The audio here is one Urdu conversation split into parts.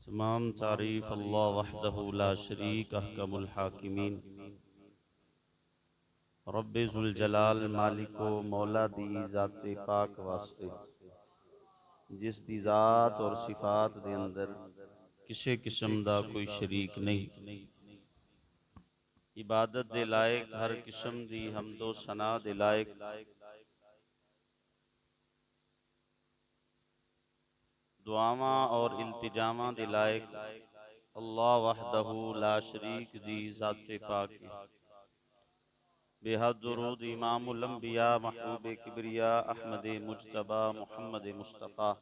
تمام تعریف اللہ وحدہ لا شریک احکم الحاکمین رب ذوالجلال مالک و مولا دی ذات پاک واسطے جس دی ذات اور صفات دے اندر کسے قسم دا کوئی شریک نہیں، عبادت دے لائق ہر قسم دی حمد و ثنا دے لائق دعاواں اور التجاماں دے لائق اللہ وحدہ لا شریک دی ذات پاک ہے۔ بے حد درود امام الانبیاء محبوب کبریا احمد مجتبی محمد مصطفیٰ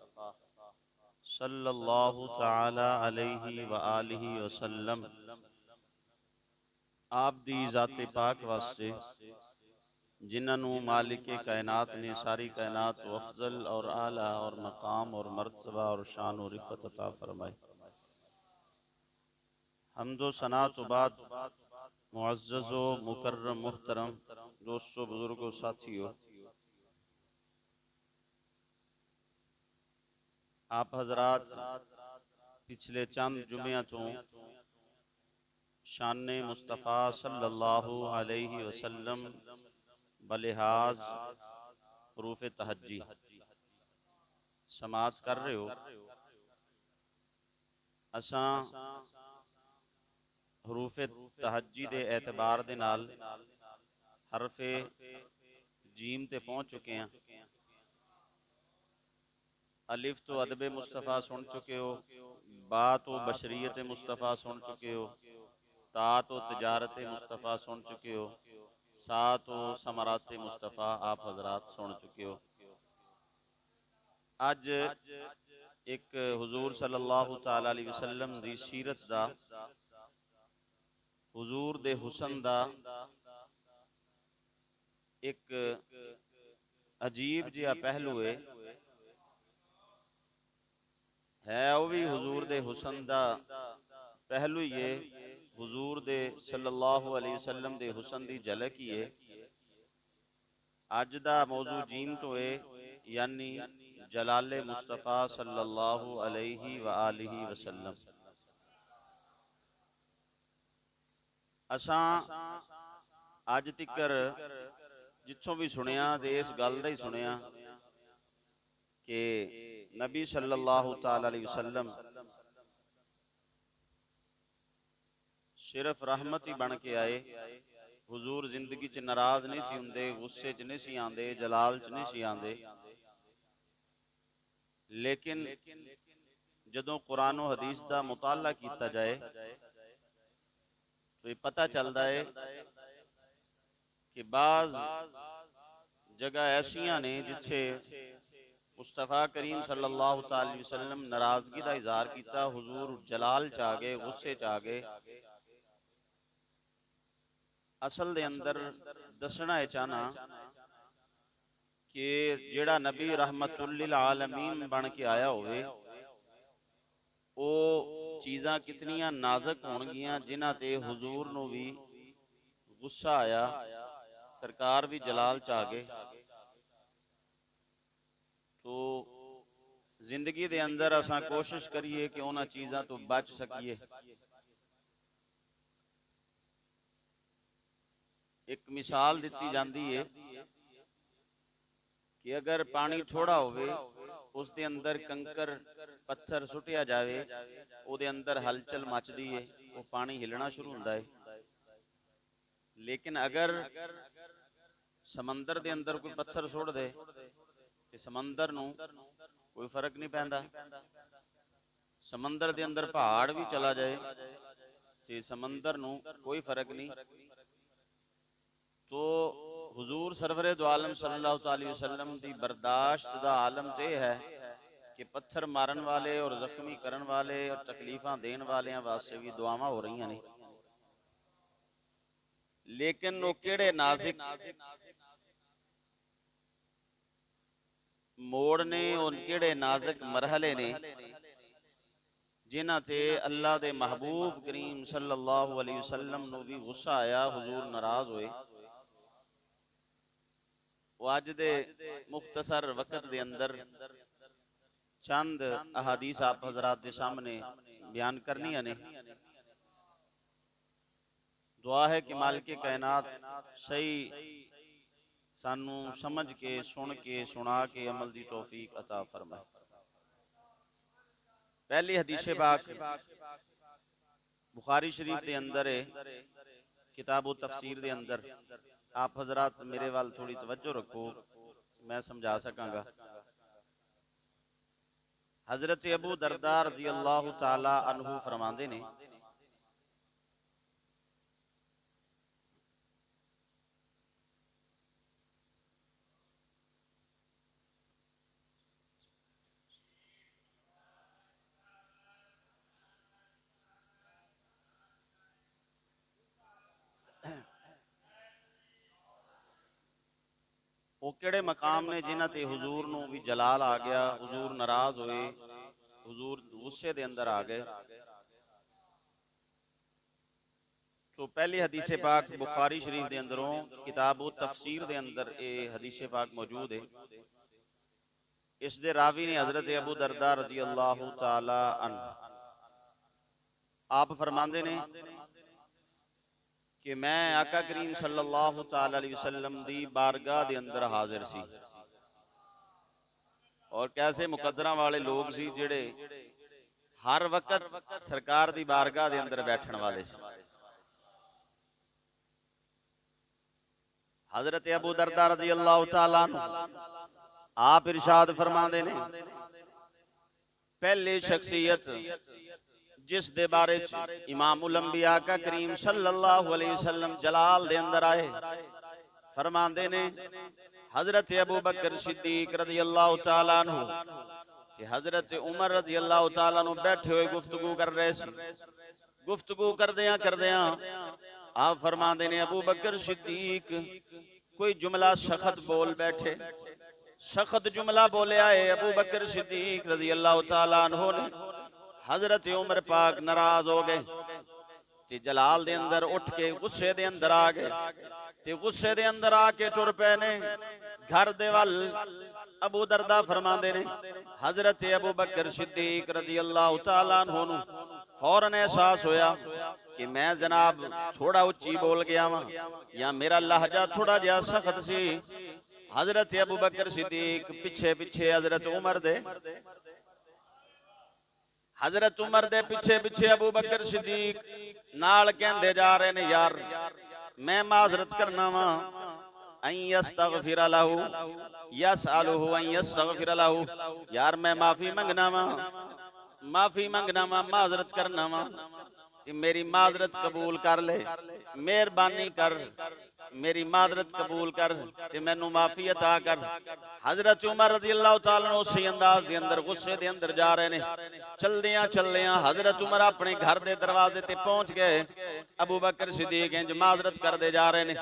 صلی اللہ تعالی علیہ وآلہ وسلم آپ دی ذات پاک واسطے جنہوں مالک کائنات نے ساری کائنات و افضل اور اعلیٰ اور مقام اور مرتبہ اور شان و رفعت عطا فرمائے۔ حمد و ثنا تو بعد معزز و مکرم محترم دوستو بزرگوں ساتھیو، آپ حضرات پچھلے چند جمعہ تو شان مصطفیٰ صلی اللہ علیہ وسلم بلحاظ حروف تہجی سماعت کر رہے ہو۔ اساں حروف تہجی دے اعتبار دے نال حرف جیم تے پہنچ چکے ہیں۔ الف تو ادب مصطفیٰ سن چکے ہو، با تو بشریت مصطفیٰ سن چکے ہو، تا تو تجارت مصطفیٰ سن چکے ہو، سا تو ثمرات مصطفیٰ آپ حضرات سن چکے ہو۔ اج ایک حضور صلی اللہ تعالی علیہ وسلم دی سیرت دا، حضور دے حسن دا ایک عجیب جہا پہلو ہے وہ بھی حضور دے حسن دا پہلو ہی ہے، حضور دے صلی اللہ علیہ وسلم دے حسن دی جھلک ہی ہے۔ اج دا موضوع جیم تو ہے، یعنی جلال مصطفیٰ صلی اللہ علیہ وآلہ وسلم۔ اساں اج تکر جتھوں بھی سنیا دے اس گل دا ہی سنیا کہ نبی صلی اللہ تعالی علیہ وسلم صرف رحمت ہی بن کے آئے، حضور زندگی چ ناراض نہیں سی ہوندے، غصے چ نہیں سی آندے، جلال چ نہیں سی آندے، لیکن جدوں قرآن و حدیث دا مطالعہ کیتا جائے تو یہ پتہ چلدا ہے کہ بعض جگہ ایسیاں نے جتھے مصطفیٰ کریم صلی اللہ تعالی علیہ وسلم ناراضگی دا اظہار کیتا، حضور جلال چاہ گئے، غصے چاہ گئے۔ اصل دے اندر دسنا ہے چاہنا کہ جیڑا نبی رحمت للعالمین بن کے آیا ہوئے او چیزاں کتنیاں نازک ہون گیاں جنہاں تے حضور نو بھی غصہ آیا، سرکار بھی جلال چاہ گئے۔ تو زندگی دے اندر اساں کوشش کریے کہ انہاں چیزاں تو بچ سکیے۔ ایک مثال دیتی جاندی ہے کہ اگر پانی تھوڑا ہوئے اس دے اندر کنکر پتھر سٹیا جاوے، او دے اندر ہلچل مچ دیئے، وہ پانی ہلنا شروع ہوندا ہے۔ لیکن اگر سمندر دے اندر کوئی پتھر سٹ دے کہ سمندر نو کوئی فرق نہیں پیندا، سمندر دے اندر پہاڑ بھی چلا جائے کہ سمندر نو کوئی فرق نہیں۔ تو حضور سرور دو عالم صلی اللہ علیہ وسلم دی برداشت دا عالم تے ہے کہ پتھر مارن والے اور زخمی کرن والے اور تکلیفاں دین والے واسطے بھی دعاواں ہو رہی ہیں، لیکن وہ کیڑے نازک موڑ نے، ان کیڑے نازک مرحلے نے جنہاں تے اللہ دے محبوب کریم صلی اللہ علیہ وسلم نو بھی غصہ آیا، حضور ناراض ہوئے۔ وہ اج دے مختصر وقت دے اندر چند احادیث آپ حضرات دے سامنے بیان کرنی نے دعا ہے کہ مالک کائنات صحیح سانو سمجھ کے سن کے سنا کے عمل دی توفیق عطا فرمائے۔ پہلی حدیث پاک بخاری شریف دے اندر ہے، کتاب و تفسیر دے اندر۔ آپ حضرات میرے وال تھوڑی توجہ رکھو، میں سمجھا سکاں گا۔ حضرت ابو درداء رضی اللہ تعالی عنہ فرماندے نے وہ کیڑے مقام نے جنہ تے حضور نو بھی جلال آ گیا، حضور ناراض ہوئے، حضور غصے دے اندر آ گئے۔ تو پہلی حدیث پاک بخاری شریف دے اندروں کتاب و تفسیر دے اندر اے حدیث پاک موجود ہے۔ اس دے راوی نے حضرت ابو درداء رضی اللہ تعالی عنہ۔ آپ فرماندے نے کہ میں آقا کریم صلی اللہ تعالی علیہ وسلم دی بارگاہ دے اندر حاضر سی، اور کیسے مقدرہ والے لوگ سی جڑے ہر وقت سرکار دی بارگاہ دے اندر بیٹھن والے سی۔ حضرت ابو درداء رضی اللہ تعالیٰ عنہ آپ ارشاد فرماندے نے پہلی شخصیت جس دے بارے امام الانبیاء آقا کریم صلی اللہ علیہ وسلم جلال دے اندر آئے، فرماندے نے حضرت ابو بکر صدیق رضی اللہ تعالیٰ عنہ کہ حضرت عمر رضی اللہ تعالیٰ عنہ بیٹھے ہوئے گفتگو کر رہے سی۔ گفتگو کردیاں آپ فرماندے نے ابو بکر صدیق کوئی جملہ سخت بول بیٹھے، سخت جملہ بولے آئے ابو بکر صدیق رضی اللہ تعالیٰ عنہ نے۔ حضرت عمر پاک ناراض ہو گئے تے جلال دے اندر اٹھ کے غصے دے اندر آ گئے تے غصے دے اندر آ کے ٹر پے نے گھر دے وال۔ ابو درداء فرماندے نے حضرت ابو بکر صدیق رضی اللہ تعالیٰ عنہ فوراً احساس ہویا کہ میں جناب تھوڑا اچھی بول گیا ہوں یا میرا لہجہ تھوڑا جہا سخت سی۔ حضرت ابو بکر صدیق پیچھے پیچھے حضرت عمر دے پیچھے پیچھے ابو بکر صدیق نال کہندے جا رہے نے یار میں معذرت کرنا وا ان یستغفر لہو یسألہ ان یستغفر لہو، یار میں معافی منگنا وا معذرت کرنا وا کہ میری معذرت قبول کر لے، مہربانی کر میری معذرت قبول کر تے مینوں معافی عطا کر۔ حضرت عمر رضی اللہ تعالیٰ عنہ اسی انداز دے اندر غصے دے اندر جا رہے نے۔ چلدیاں حضرت عمر اپنے گھر دے دروازے تے پہنچ گئے۔ ابو بکر صدیق انج معذرت کر دے جا رہے نے،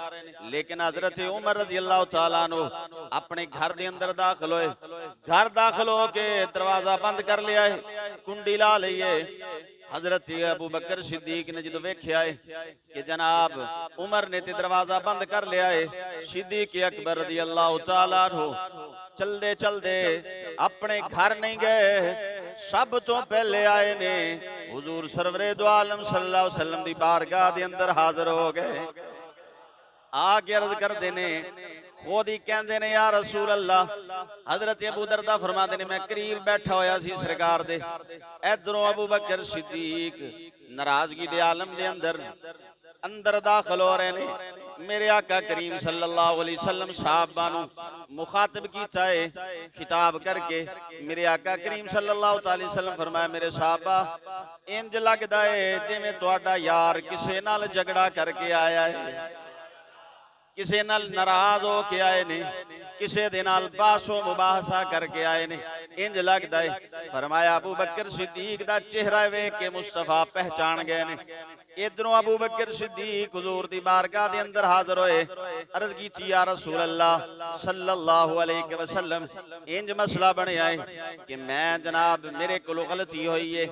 لیکن حضرت عمر رضی اللہ تعالیٰ عنہ اپنے گھر دے اندر داخل ہوئے۔ گھر داخل ہو کے دروازہ بند کر لیا ہے، کنڈی لا لئیے۔ حضرت ابو بکر صدیق نے جدو ویکھیا ہے کہ جناب عمر نے تے دروازہ بند کر لیا ہے، صدیق اکبر رضی اللہ تعالیٰ عنہ چلدے اپنے گھر نہیں گئے، سب تو پہلے آئے نے حضور سرور دو عالم صلی اللہ علیہ وسلم دی بارگاہ دے اندر حاضر ہو گئے۔ آگے عرض کر دینے خود ہی کہندے نے یا رسول اللہ۔ حضرت ابو درداء فرماندے نے میں قریب بیٹھا ہویا سی سرکار دے، ادھروں ابو بکر صدیق ناراضگی دے عالم دے اندر داخل ہو رہے نے۔ میرے آقا کریم صلی اللہ علیہ وسلم صحابہ نو مخاطب کیتا ہے خطاب کر کے۔ میرے آقا کریم صلی اللہ علیہ وسلم فرمایا میرے صحابہ انج لگدا ہے جویں تہاڈا یار کسے نال جھگڑا کر کے آیا ہے، کسے نال ناراض ہو کے آئے نے، کسے دے نال باس و مباحثہ کر کے آئے نے، انج لگدا ہے۔ فرمایا ابو بکر صدیق دا چہرہ ویکھ کے مصطفیٰ پہچان گئے نے۔ ادھروں ابو بکر صدیق حضور دی بارگاہ دے اندر حاضر ہوئے، عرض کیتی یا رسول اللہ صلی اللہ علیہ وسلم انج مسئلہ بنیا ہے کہ میں جناب میرے کو غلطی ہوئی ہے،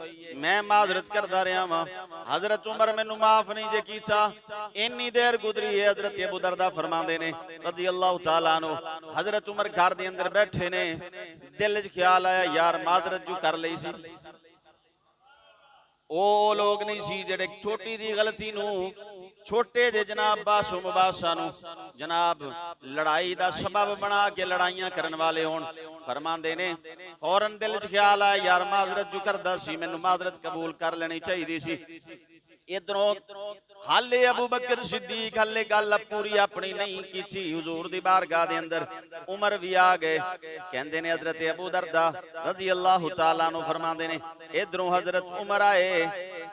میں معذرت کردا رہا ہاں، حضرت عمر مینوں معاف نہیں جے کیتا۔ انی دیر گزری ہے، حضرت ابو درداء فرماندے نے رضی اللہ تعالیٰ عنہ حضرت عمر گھر دے اندر بیٹھے نے، دل وچ خیال آیا یار معذرت جو کر لئی سی، ਉਹ ਲੋਕ ਨਹੀਂ ਸੀ ਜਿਹੜੇ ਛੋਟੀ ਦੀ ਗਲਤੀ ਨੂੰ ਛੋਟੇ ਦੇ ਜਨਾਬ ਬਾਸੋ ਮੁਬਾਸਾ ਨੂੰ ਜਨਾਬ ਲੜਾਈ ਦਾ ਸਬਬ ਬਣਾ ਕੇ ਲੜਾਈਆਂ ਕਰਨ ਵਾਲੇ ਹੋਣ। ਫਰਮਾਉਂਦੇ ਨੇ ਫੌਰਨ ਦਿਲ 'ਚ ਖਿਆਲ ਆਇਆ ਯਾਰ ਮਾਜ਼ਰਤ ਜੋ ਕਰਦਾ ਸੀ ਮੈਨੂੰ ਮਾਜ਼ਰਤ ਕਬੂਲ ਕਰ ਲੈਣੀ ਚਾਹੀਦੀ ਸੀ। ਇਧਰੋਂ ਹਾਲੇ ਅਬੂ ਬਕਰ ਸਿੱਦੀਕ ਹਾਲੇ ਗੱਲ ਪੂਰੀ ਆਪਣੀ ਨਹੀਂ ਕੀਤੀ। ਹੁਜ਼ੂਰ ਦੀ ਬਾਰਗਾਹ ਦੇ ਅੰਦਰ ਉਮਰ ਵੀ ਆ ਗਏ। ਕਹਿੰਦੇ ਨੇ ਹਜ਼ਰਤ ਅਬੂ ਦਰਦਾ ਰਜ਼ੀ ਅੱਲਾਹੁ ਤਾਲਾ ਨੂੰ ਫਰਮਾਉਂਦੇ ਨੇ ਇਧਰੋਂ ਹਜ਼ਰਤ ਉਮਰ ਆਏ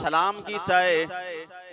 ਸਲਾਮ ਕੀਤਾ ਹੈ।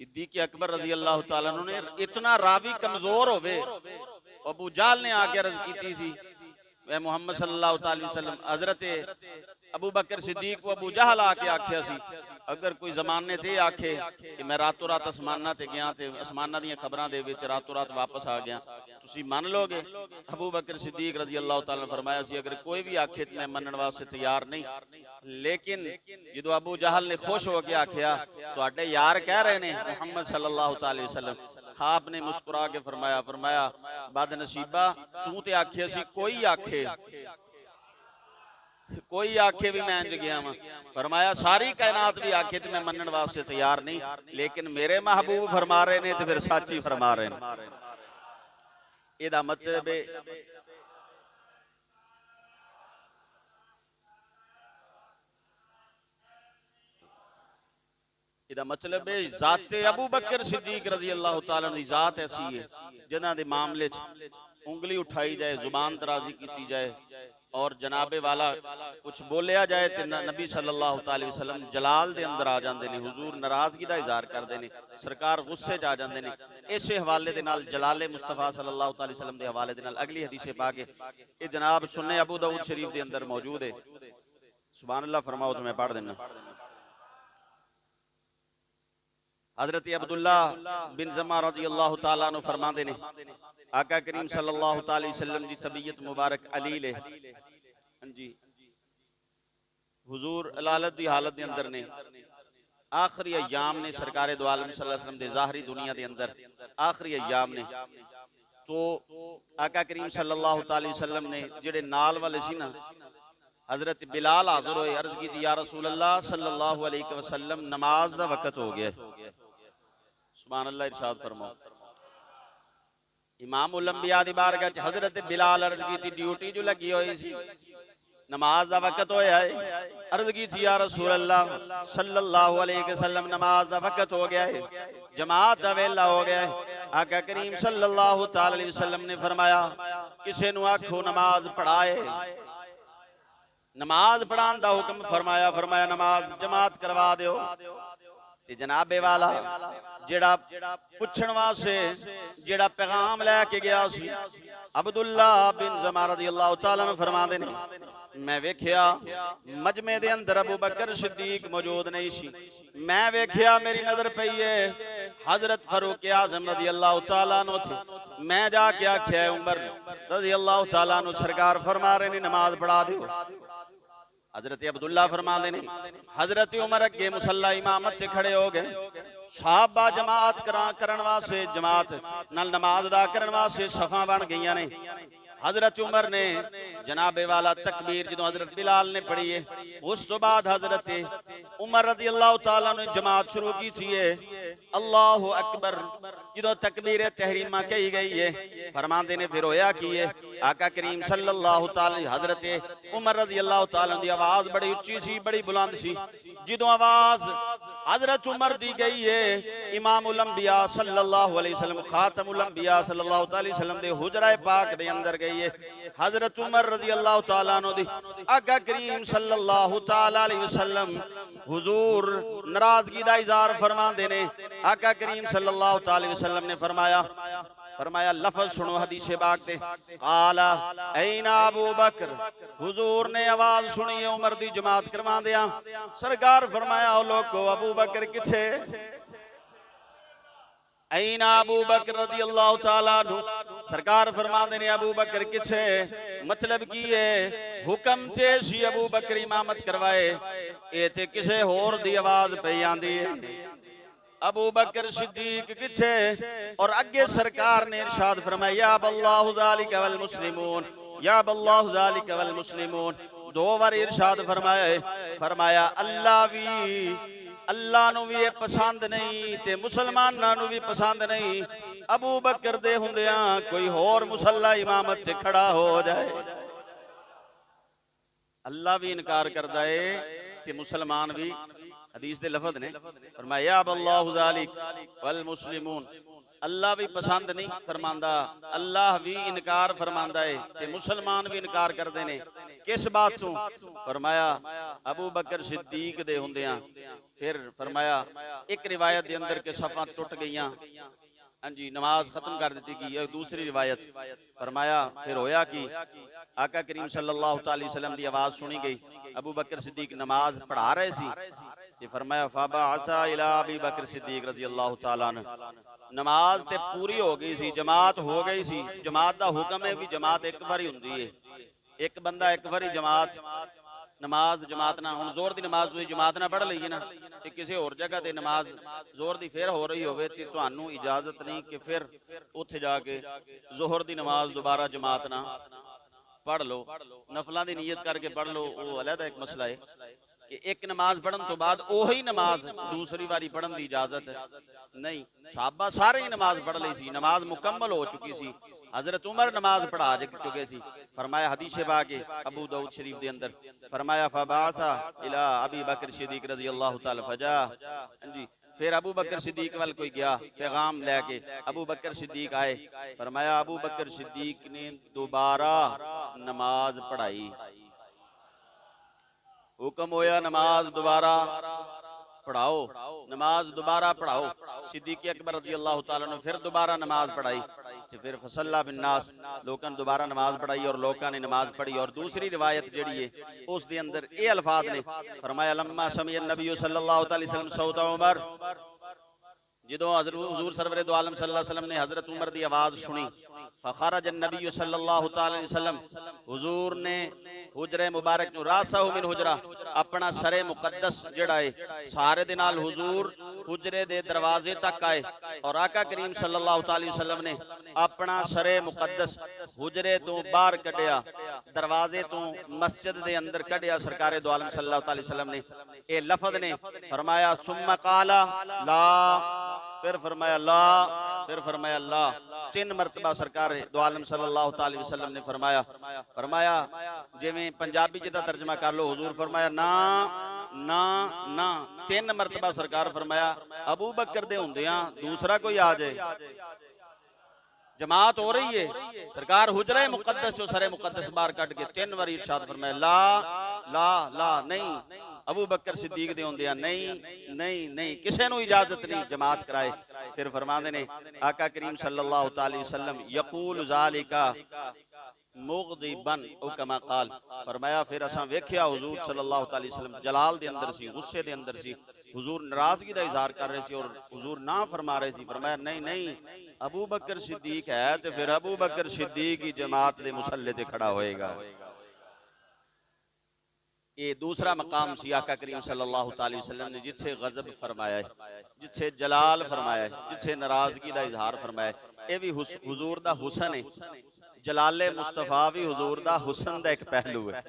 صدیق اکبر رضی اللہ تعالیٰ عنہ نے اتنا راوی کمزور ہوئے، ابو جہل نے آگے عرض کی تھی اے محمد صلی اللہ علیہ وسلم، حضرت ابو بکر صدیق کو ابو جہل آ کے آکھیا سی اگر کوئی زمانے تے آکھے کہ میں راتوں رات اسمانہ تے گیا تے اسمانہ دیاں خبراں دے وچ راتوں رات واپس آ گیا تسی مان لو گے؟ ابو بکر صدیق رضی اللہ تعالیٰ نے فرمایا سی اگر کوئی بھی آکھے تو میں منن واسطے تیار نہیں، لیکن جدو ابو جہل نے خوش ہو کے آکھیا تو اڈے یار کہہ رہے نے محمد صلی اللہ علیہ وسلم، آپ نے مسکرا کے فرمایا بد نصیبہ تو تے آکھے سی کوئی آکھے بھی میں انج گیا ہوں، فرمایا ساری کائنات بھی آکھے تو میں منن واسطے تیار نہیں، لیکن میرے محبوب فرما رہے نے تو پھر سچی فرما رہے ہیں۔ یہ دا مطلب ہے مطلب ہے ذات ابو بکر صدیق رضی اللہ تعالیٰ عنہ ذات ایسی ہے جنہاں دے معاملے انگلی اٹھائی جائے، زبان درازی کیتی جائے اور جناب والا کچھ بولیا جائے تو نبی صلی اللہ علیہ وسلم جلال دے اندر آ جاندے نے، حضور ناراضگی دا اظہار کردے نے، سرکار غصے جا جاندے نے۔ اسے حوالے دے نال جلال مصطفیٰ صلی اللہ علیہ وسلم دے حوالے دے نال اگلی حدیث پاک یہ جناب سننے ابو داؤد شریف دے اندر موجود ہے، سبحان اللہ فرماؤ تو میں پڑھ دینا۔ حضرت عبداللہ بن زمہ رضی اللہ تعالیٰ عنہ فرما دینے آقا کریم صلی اللہ علیہ وسلم دی طبیعت مبارک علیل ہے جی، حضور علالت دی حالت دے اندر نے آخری ایام نے سرکار دو عالم صلی اللہ علیہ وسلم دے ظاہری دنیا دے اندر آخری ایام نے تو آقا کریم صلی اللہ علیہ وسلم نے جڑے نال والے سی نا حضرت بلال حاضر ہوئے، عرض کی تھی یا رسول اللہ صلی اللہ علیہ وسلم نماز دا وقت ہو گیا، سبحان اللہ ارشاد فرماؤ۔ امام الانبیاء دی بارگاہ حضرت بلال عرض کی تھی ڈیوٹی جو لگی ہوئی سی نماز دا وقت ہویا ہے، عرض کی تھی یا رسول اللہ صلی اللہ علیہ وسلم نماز دا وقت ہو گیا ہے، جماعت دا ویلا ہو گیا ہے۔ آقا کریم صلی اللہ علیہ وسلم نے فرمایا کسے نو آکھو نماز پڑھائے، نماز پڑھان دا حکم فرمایا نماز جماعت کروا دیو۔ جناب والا جڑا پچھن واسے جڑا پیغام لے کے گیا سی عبداللہ بن زمہ رضی اللہ تعالیٰ عنہ فرما دینے میں ویکھیا مجمع دے اندر ابو بکر صدیق موجود نہیں سی، میں ویکھیا میری نظر پئیے حضرت فاروق اعظم رضی اللہ تعالیٰ عنہ تھے، میں جا کے آکھیا عمر رضی اللہ تعالیٰ عنہ سرکار فرما رہے نے نماز پڑھا دیو۔ حضرت عبداللہ فرما دینے حضرت عمر اگے مصلی امامت سے کھڑے ہو گئے، صحابہ جماعت کرن واسے جماعت نال نماز دا کرن واسے صفاں بن گئیاں نے۔ حضرت عمر نے جناب والا تکبیر جدوں حضرت بلال نے پڑھی ہے اس تو بعد حضرت عمر رضی اللہ تعالیٰ نے جماعت شروع کی تھی ہے اللہ اکبر جدوں تکبیر تحریمہ کہی گئی ہے فرماندے نے پھر ہویا کی ہے آقا کریم صلی اللہ تعالی حضرت عمر رضی اللہ تعالیٰ دی آواز بڑی اچھی سی بڑی بلند سی، جدوں آواز حضرت عمر دی گئی ہے امام الانبیاء صلی اللہ علیہ وسلم خاتم الانبیاء صلی اللہ علیہ وسلم دے حجرہ پاک دے اندر گئی ہے حضرت عمر رضی اللہ تعالیٰ عنہ دی آقا کریم صلی اللہ علیہ وسلم حضور ناراضگی دا اظہار فرما دینے آقا کریم صلی اللہ علیہ وسلم نے فرمایا لفظ سنو حدیث پاک دے قالا این ابو بکر، حضور نے آواز سنی عمر دی جماعت کروا دیا، سرکار فرمایا او لوگو ابو بکر کچھے، این ابو بکر رضی اللہ تعالیٰ عنہ، سرکار فرما دینے ابو بکر کچھے، مطلب کی ہے حکم چیشی ابو بکر امامت کروائے، اے تے کسے ہور دی آواز پیان دی ابو بکر صدیق کچھے، اور اگے سرکار نے ارشاد فرمایا یا باللہ ذالک والمسلمون، یا باللہ ذالک والمسلمون، دو بار ارشاد فرمایا اللہ نو بھی پسند نہیں تے مسلمان نو بھی پسند نہیں ابو بکر دے ہوندیاں کوئی ہور مصلی امامت تے کھڑا ہو جائے، اللہ بھی انکار کردہ ہے تے مسلمان بھی، حدیث دے لفظ نے فرمایا یا باللہ ذالک والمسلمون، اللہ بھی پسند نہیں فرماندہ اللہ بھی انکار فرماندہ ہے تے مسلمان بھی انکار کر دینے، کس بات تو؟ فرمایا ابو بکر صدیق دے ہوندیاں۔ پھر فرمایا ایک روایت دے اندر کے صفاں ٹوٹ گئیاں، ہاں جی نماز ختم کر دیتی گئی، ایک دوسری روایت۔ فرمایا پھر ہویا کہ آقا کریم صلی اللہ تعالی وسلم دی آواز سنی گئی، ابو بکر صدیق نماز پڑھا رہے سی کہ فرمایا فَبَعَثَ إِلَىٰ أَبِي بَكْرٍ صدیق رضی اللہ تعالیٰ عنہ، نماز تے پوری ہو گئی سی، جماعت ہو گئی سی۔ جماعت دا حکم ہے بھی جماعت ایک باری ہوندی ہے، ایک بندہ ایک باری جماعت نماز جماعت نہ ہن زور دی نماز تسی جماعت نہ پڑھ لئیے نا تے کسی اور جگہ تے نماز زور دی پھر ہو رہی ہوئے تے تانوں اجازت نہیں کہ پھر اوتھے جا کے ظہر دی نماز دوبارہ جماعت نہ پڑھ لو، نفلاں دی نیت کر کے پڑھ لو، وہ علیحدہ ایک مسئلہ ہے کہ ایک نماز پڑھن تو بعد اوہی نماز دوسری باری پڑھن دی اجازت نہیں۔ صحابہ سارے ہی نماز پڑھ لی سی، نماز مکمل ہو چکی سی، حضرت عمر نماز پڑھا چکے سی۔ فرمایا حدیث پاک ابو داؤد شریف دے اندر فرمایا فبعث الی ابی بکر صدیق رضی اللہ تعالی فجاء، جی پھر ابو بکر صدیق وال کوئی گیا پیغام لے کے، ابو بکر صدیق آئے، فرمایا ابو بکر صدیق نے دوبارہ نماز پڑھائی، حکم ہویا نماز دوبارہ پڑھاؤ، نماز دوبارہ پڑھاؤ۔ صدیق اکبر رضی اللہ تعالیٰ نے پھر دوبارہ نماز پڑھائی، پھر فصلی بالناس لوکاں دوبارہ نماز پڑھائی اور لوکاں نے نماز پڑھی۔ اور دوسری روایت جڑی ہے اس دے اندر اے الفاظ نے فرمایا لما سمع النبی صلی اللہ علیہ وسلم صوت عمر، جدو حضور سرور دو عالم صلی اللہ علیہ وسلم نے حضرت عمر دی آواز سنی، فخرج النبی صلی اللہ علیہ وسلم، حضور نے حجرہ مبارک نو راسہ من حجرہ، اپنا سر مقدس جڑا ہے سارے دے نال حضور حجرے دے دروازے تک آئے، اور آقا کریم صلی اللہ علیہ وسلم نے اپنا سر مقدس حجرے تو باہر کڈیا، دروازے تو مسجد دے اندر کڈیا سرکار دو عالم صلی اللہ علیہ وسلم نے، اے لفظ نے فرمایا ثم قال لا، پھر فرمایا لا، پھر فرمایا لا، 3 مرتبہ سرکار دو عالم صلی اللہ علیہ وسلم نے فرمایا جی میں پنجابی جدہ ترجمہ کر لو، حضور فرمایا نا نا نا، 3 مرتبہ سرکار فرمایا ابو بکر دے ہوندیاں دوسرا کوئی آ جائے، جماعت ہو رہی ہے، سرکار حجرہ مقدس جو سر مقدس باہر کٹ کے 3 واری ارشاد فرمایا لا لا لا، نہیں ابو بکر صدیق دے ہوندیاں نہیں نہیں نہیں، کسے نو اجازت نہیں جماعت کرائے۔ پھر فرماندے نے آقا کریم صلی اللہ علیہ وسلم یقول ذالک مغضبن او کما قال، فرمایا پھر اساں ویکھیا حضور صلی اللہ علیہ وسلم جلال دے اندر سی، غصے دے اندر سی، حضور ناراضگی دا اظہار کر رہے سی اور حضور نہ فرما رہے سی۔ فرمایا نہیں نہیں ابو بکر صدیق ہے تو پھر ابو بکر صدیق کی جماعت دے مصلی تے کھڑا ہوئے گا۔ یہ دوسرا مقام سی آقا کریم صلی اللہ علیہ وسلم نے جتھے غضب فرمایا ہے، جتھے جلال فرمایا ہے، جتھے ناراضگی دا اظہار فرمایا ہے، یہ بھی حضور دا حسن ہے، جلال مصطفیٰ بھی حضور دا حسن دا ایک پہلو ہے،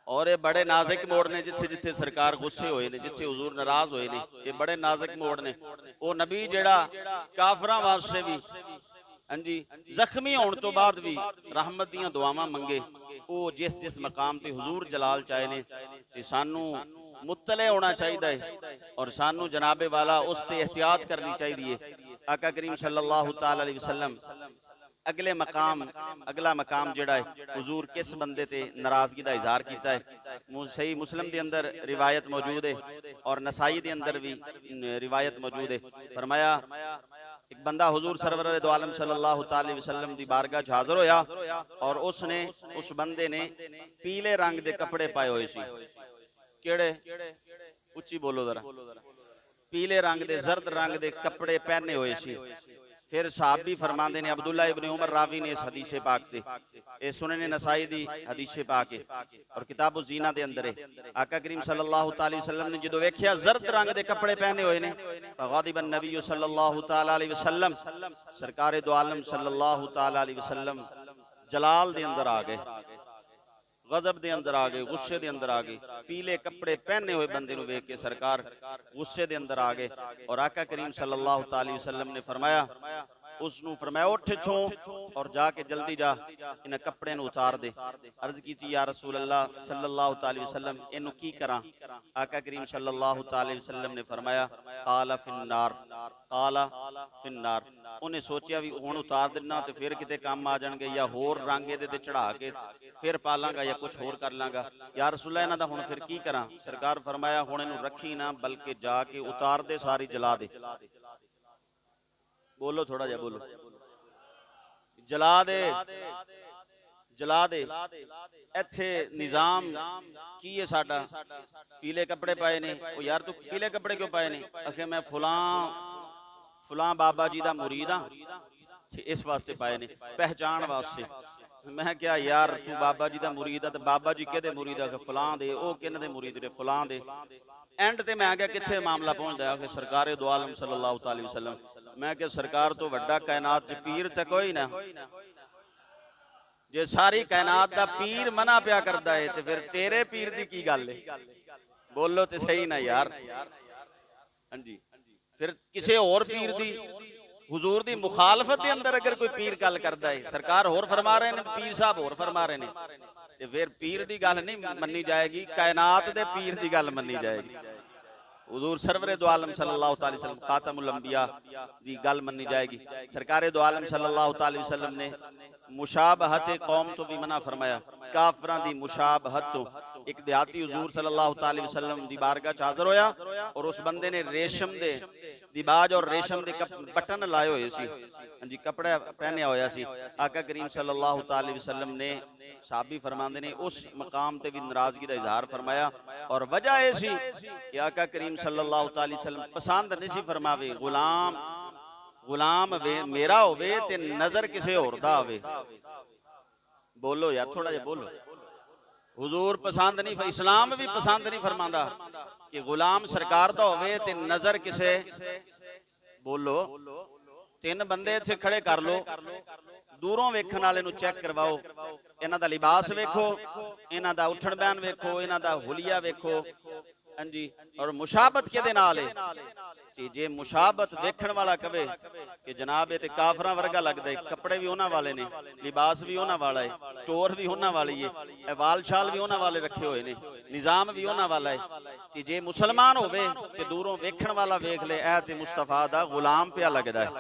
اور یہ بڑے نازک موڑ نے جتھے جتھے سرکار غصے ہوئے نے، جتھے حضور ناراض ہوئے نے، یہ بڑے نازک موڑ نے۔ وہ نبی جڑا کافراں واسطے بھی جی زخمی ہون تو بعد بھی رحمت دیاں دعاواں منگے، وہ جس جس مقام تے حضور جلال چاہے نے تے سانو مطلع ہونا چاہیے اور سانو جناب والا اس تے احتیاط کرنی چاہیے۔ آقا کریم صلی اللہ تعالی علیہ وسلم اگلا مقام جڑا ہے حضور کس بندے تے ناراضگی دا اظہار کیتا ہے، صحیح مسلم دے اندر روایت موجود ہے اور نسائی دے اندر بھی روایت موجود ہے۔ فرمایا ایک بندہ حضور سرور دو عالم صلی اللہ تعالی وسلم دی بارگاہ حاضر ہویا اور اس بندے نے پیلے رنگ دے کپڑے پائے ہوئے سی، کیڑے اچھی بولو ذرا، پیلے رنگ دے زرد رنگ دے کپڑے پہنے ہوئے سی۔ پھر صحابی فرماندے نے عبداللہ ابن عمر راوی نے اس حدیث پاک سے، اے سنن نسائی دی حدیث پاک ہے اور کتاب الزینہ دے اندر ہے، آقا کریم صلی اللہ تعالی وسلم نے جدو ویکھیا زرد رنگ دے کپڑے پہنے ہوئے نے، فغاضب النبی صلی اللہ تعالی علیہ وسلم، سرکار دو عالم صلی اللہ تعالی علیہ وسلم جلال دے اندر آ گئے، غضب دے اندر آ گئے، غصے دے اندر آ گئے، پیلے کپڑے پہنے ہوئے بندے نو ویکھ کے سرکار غصے دے اندر آ گئے اور آقا کریم صلی اللہ تعالی وسلم نے فرمایا اس نو فرمایا اٹھ اتھوں اور جا کے جلدی جا انہاں کپڑے نو اتار دے. عرض کیتی یا رسول اللہ صلی اللہ تعالی وسلم اینو کی کراں؟ آقا کریم صلی اللہ تعالی وسلم نے فرمایا قال فی النار، قال فی النار. انہیں سوچیا بھی ہن اتار دینا تے پھر کتے کام آ جان گے یا ہور رنگ دے تے چڑھا کے پھر پالاں گا یا کچھ ہور کر لاں گا. یا رسول اللہ انہاں دا ہن پھر کی کراں؟ سرکار فرمایا ہن اینو رکھی نہ بلکہ جا کے اتار دے، ساری جلا دے. بولو تھوڑا جا بولو. جلا دے، جلا دے. ایتھے نظام کی ہے ساڈا؟ پیلے کپڑے پائے نے. او یار تو پیلے کپڑے کیوں پائے نے؟ کہ میں فلاں بابا جی دا مرید ہاں، اس واسطے پائے نے، پہچان واسطے. میں کیا یار تو بابا جی دا مرید ہے تے بابا جی کدے مرید ہے؟ کہ فلاں دے. او کن دے مرید نے؟ فلاں دے. اینڈ تے میں آ گیا کتھے معاملہ پہنچدا ہے کہ سرکار دو عالم صلی اللہ تعالی وسلم. میں کہ سرکار تو وڈا کائنات چ پیر تے کوئی نہ. جے ساری کائنات دا پیر منع پیا کردا ہے تے پھر تیرے پیر دی کی گل ہے؟ بولو تے صحیح نہ یار. ہاں جی. پھر کسے اور پیر دی حضور دی مخالفت دے اندر اگر کوئی پیر گل کردا ہے، سرکار اور فرما رہے ہیں، پیر صاحب اور فرما رہے ہیں، تے پھر پیر دی گل نہیں مننی جائے گی، کائنات دے پیر دی گل مننی جائے گی. حضور سرور دو عالم صلی اللہ تعالی وسلم خاتم الانبیاء دی گل مننی جائے گی. سرکار دو عالم صلی اللہ تعالی وسلم نے مشابہت قوم تو بھی منع فرمایا، کافراں دی مشابہت تو. ایک دیہاتی حضور صلی اللہ تعالی وسلم دی بارگاہ چ حاضر ہویا اور اس بندے نے ریشم دے دیباج اور ریشم دے بٹن لائے ہوئے سی، جی کپڑا پہنیا ہویا سی. آقا کریم صلی اللہ تعالی وسلم نے صحابی فرماندے نے اس مقام تے بھی ناراضگی دا اظہار فرمایا اور وجہ یہ سی کہ آقا کریم صلی اللہ تعالی وسلم پسند نہیں سی فرماوے غلام میرا ہوئے تے نظر کسے اور دا ہوئے. بولو یار تھوڑا جا بولو. حضور پسند نہیں، اسلام بھی پسند نہیں فرماندا کہ غلام سرکار دا ہوئے تے نظر کسے. بولو. تین بندے تھے کھڑے کر لو، دوروں ویکھن والے نو چیک کرواؤ، انہاں دا لباس ویکھو، انہاں دا اٹھن بیان ویکھو، انہاں دا حلیہ ویکھو. ہاں جی. اور مشابت کدے نال ہے؟ جے مشابت ویکھن والا کہے کہ جناب تے کافراں ورگا لگدا ہے، کپڑے بھی انہاں والے نے، لباس بھی انہاں والا ہے، ٹور بھی انہاں والی ہے، وال شال بھی انہاں والے رکھے ہوئے نے، نظام بھی انہاں والا ہے. جے مسلمان ہوئے تے دوروں ویکھن والا ویکھ لے اے تے مصطفیٰ دا غلام پیا لگدا ہے.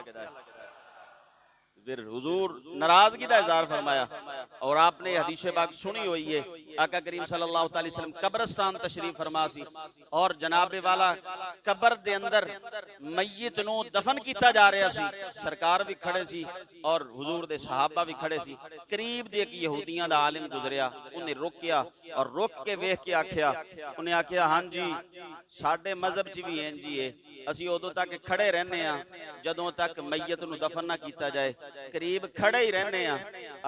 پھر حضور ناراضگی دا اظہار فرمایا اور آپ نے حدیث پاک سنی ہوئی ہے. آقا کریم صلی اللہ علیہ وسلم قبرستان تشریف فرما سی اور جناب والا قبر دے اندر میت نو دفن کیتا جا رہا سی. سرکار بھی کھڑے سی اور حضور دے صحابہ بھی کھڑے سی. قریب دے ایک یہودیاں دا عالم گزریا، انہیں روکیا اور روک کے ویکھ کے آکھیا، انہیں آکھیا ہاں جی ساڈے مذہب چ بھی ہیں جی ہے، اسی ادو تک کھڑے رہنے ہیں جدوں تک میت نو دفن نہ کیتا جائے، قریب کھڑے ہی رہنے ہیں.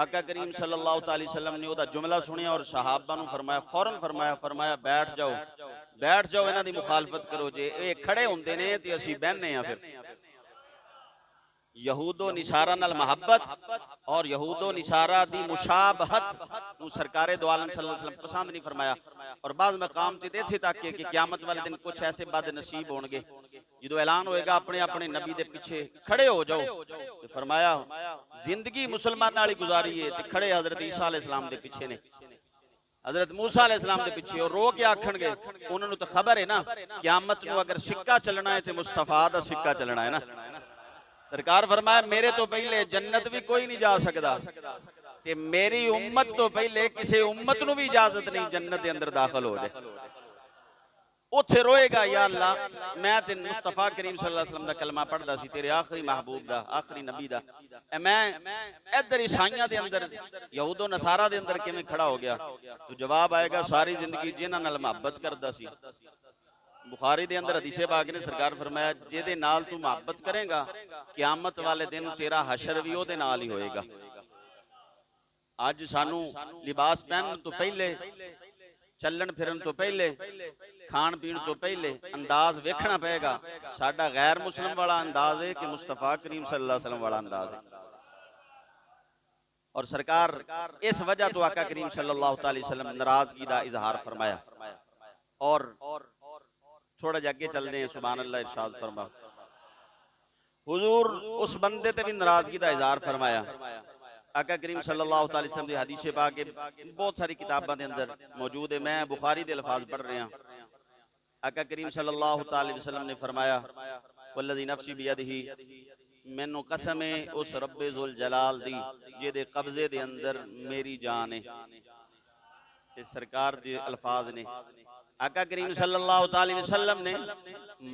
آقا کریم صلی اللہ تعالی وسلم نے دا جملہ سنیا اور صحابہ نو فرمایا، فوراً فرمایا بیٹھ جاؤ انہاں دی مخالفت کرو. جے اے کھڑے ہوندے نے تے اسی بہنے ہیں. پھر یہود و نصارہ نال محبت اور یہود و نصارہ دی مشابہت نو سرکار دو عالم صلی اللہ علیہ وسلم پسند نہیں فرمایا. اور بعض مقام تے دیکھ تک کہ قیامت والے دن کچھ ایسے بد نصیب ہون گے جدو اعلان ہوئے گا اپنے اپنے نبی دے پیچھے کھڑے ہو جاؤ. تو فرمایا زندگی مسلمان نالی گزاری ہے تے کھڑے حضرت عیسیٰ علیہ السلام دے پیچھے نے، حضرت موسیٰ علیہ السلام دے پیچھے، اور رو کے آکھن گے انہوں نے تو خبر ہے نا قیامت نو اگر سکہ چلنا ہے تے مصطفیٰ دا سکہ چلنا ہے نا. سرکار فرمایا میرے تو پہلے جنت بھی کوئی نہیں جا سکدا تے میری امت تو پہلے کسی امت نو بھی اجازت نہیں جنت دے اندر داخل ہو جائے. اتھے روئے گا یا اللہ میں تے مصطفیٰ کریم صلی اللہ علیہ وسلم دا کلمہ پڑھدا سی، تیرے آخری محبوب دا آخری نبی دا، میں ادھر عیسائیاں دے اندر یہود و نصارہ دے اندر کیویں کھڑا ہو گیا؟ تو جواب آئے گا ساری زندگی جنہاں نال محبت کردا سی. بخاری دے اندر حدیث پاک نے سرکار فرمایا جے دے نال تو محبت کرے گا قیامت والے دن تیرا حشر بھی او دے نال ہی ہوئے گا. آج سانو لباس پہن تو پہلے، چلن پھرن تو پہلے، کھان پین تو پہلے انداز ویکھنا پائے گا. ساڈا غیر مسلم والا انداز ہے کہ مصطفیٰ کریم صلی اللہ علیہ وسلم والا انداز ہے. اور سرکار اس وجہ تو آقا کریم صلی اللہ تعالی وسلم ناراضگی دا اظہار فرمایا. اور تھوڑا جا اگے چل دیں، سبحان اللہ ارشاد فرما حضور اس بندے تے بھی ناراضگی دا اظہار فرمایا۔ آقا کریم صلی اللہ علیہ وسلم دی حدیث پاک بہت ساری کتاباں دے اندر موجود ہے، میں بخاری دے الفاظ پڑھ رہا ہوں۔ آقا کریم صلی اللہ علیہ وسلم نے فرمایا والذی نفسی بیدہ، مینوں قسم ہے اس رب ذوالجلال دی جے دے قبضے دے اندر میری جان ہے۔ یہ سرکار دے الفاظ نے۔ آقا کریم صلی اللہ علیہ وسلم نے